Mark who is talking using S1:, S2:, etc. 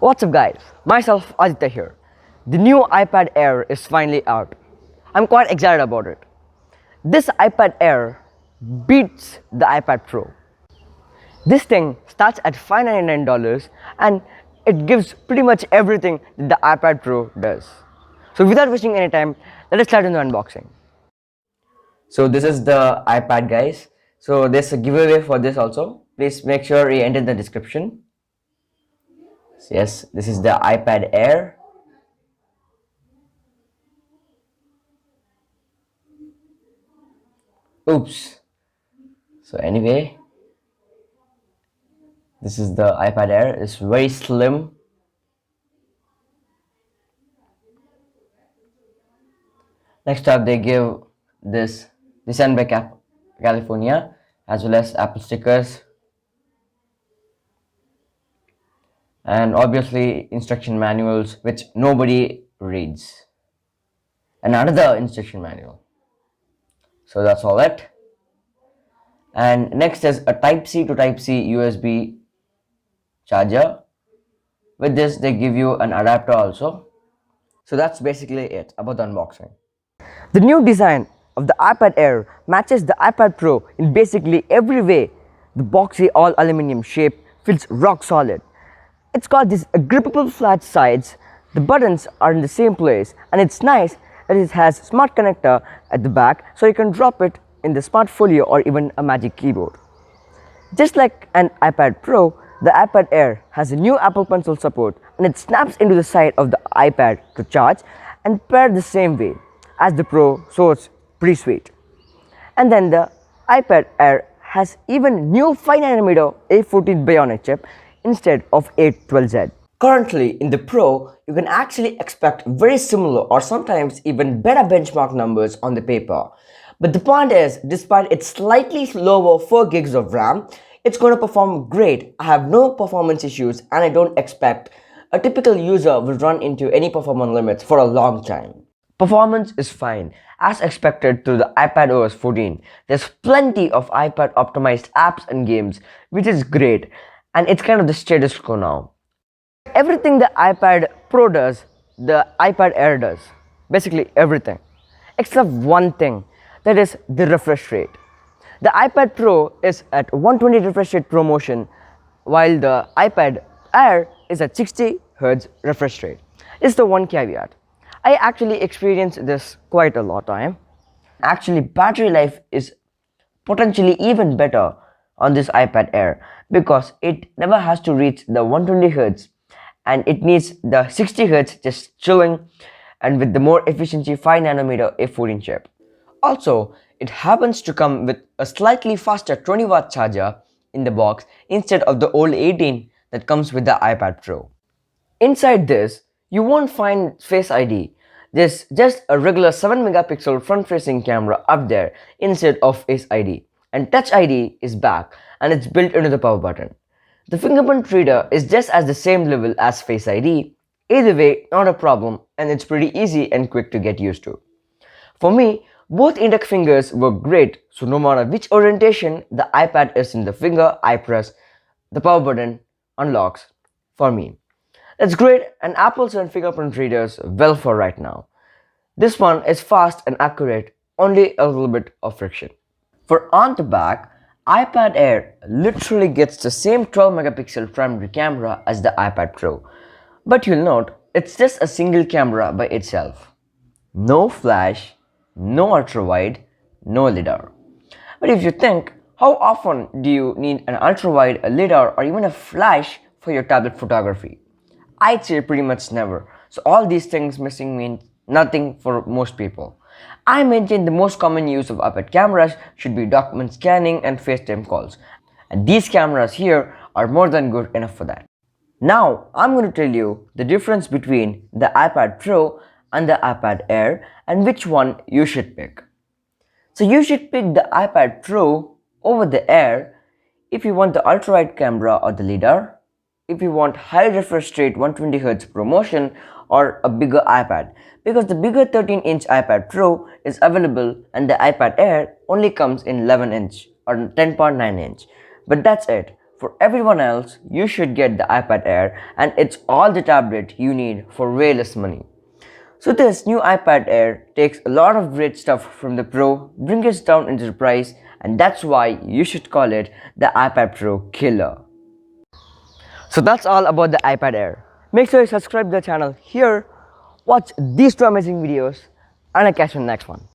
S1: What's up guys, myself Aditya here. The new iPad Air is finally out. I'm quite excited about it. This iPad Air beats the iPad Pro. This thing starts at $599 and it gives pretty much everything that the iPad Pro does. So without wasting any time, let us start in the unboxing. So this is the iPad guys. So there's a giveaway for this also. Please make sure you enter the description. Yes, this is the iPad Air. Oops. So anyway, this is the iPad Air. It's very slim. Next up, they give this designed by California, as well as Apple stickers, and obviously instruction manuals which nobody reads, and another instruction manual. So that's all it. And next is a Type-C to Type-C USB charger. With this, they give you an adapter also. So that's basically it about the unboxing. The new design of the iPad Air matches the iPad Pro in basically every way. The boxy all aluminum shape feels rock solid. It's got these grippable flat sides, the buttons are in the same place, and it's nice that it has smart connector at the back so you can drop it in the smart folio or even a magic keyboard. Just like an iPad Pro, the iPad Air has a new Apple Pencil support and it snaps into the side of the iPad to charge and pair the same way as the Pro, so it's pretty sweet. And then the iPad Air has even new 5nm A14 Bionic chip instead of A12Z. Currently in the Pro, you can actually expect very similar or sometimes even better benchmark numbers on the paper. But the point is, despite its slightly lower 4 gigs of RAM, it's going to perform great. I have no performance issues and I don't expect a typical user will run into any performance limits for a long time. Performance is fine, as expected through the iPadOS 14. There's plenty of iPad optimized apps and games, which is great, and it's kind of the status quo now. Everything the iPad Pro does, the iPad Air does. Basically everything. Except one thing, that is the refresh rate. The iPad Pro is at 120 refresh rate ProMotion, while the iPad Air is at 60 Hz refresh rate. It's the one caveat. I actually experienced this quite a lot of time. Actually, battery life is potentially even better on this iPad Air because it never has to reach the 120 Hz and it needs the 60 Hz just chilling and with the more efficiency 5nm A14 chip. Also, it happens to come with a slightly faster 20-watt charger in the box instead of the old 18 that comes with the iPad Pro. Inside this, you won't find Face ID. There's just a regular 7-megapixel front-facing camera up there instead of Face ID. And Touch ID is back and it's built into the power button. The fingerprint reader is just at the same level as Face ID. Either way, not a problem, and it's pretty easy and quick to get used to. For me, both index fingers work great, so no matter which orientation the iPad is in the finger I press, the power button unlocks for me. That's great, and Apple's and fingerprint readers well for right now. This one is fast and accurate, only a little bit of friction. For on the back, iPad Air literally gets the same 12-megapixel primary camera as the iPad Pro. But you'll note, it's just a single camera by itself. No flash, no ultra-wide, no LiDAR. But if you think, how often do you need an ultra-wide, a LiDAR, or even a flash for your tablet photography? I'd say pretty much never. So all these things missing mean nothing for most people. I maintain the most common use of iPad cameras should be document scanning and FaceTime calls. And these cameras here are more than good enough for that. Now, I'm going to tell you the difference between the iPad Pro and the iPad Air and which one you should pick. So you should pick the iPad Pro over the Air if you want the ultra-wide camera or the LiDAR, if you want high refresh rate 120Hz ProMotion or a bigger iPad, because the bigger 13-inch iPad Pro is available and the iPad Air only comes in 11-inch or 10.9-inch. But that's it. for everyone else, you should get the iPad Air, and it's all the tablet you need for way less money. So this new iPad Air takes a lot of great stuff from the Pro, brings it down into the price, and that's why you should call it the iPad Pro Killer. So that's all about the iPad Air. Make sure you subscribe to the channel here, watch these two amazing videos, and I'll catch you in the next one.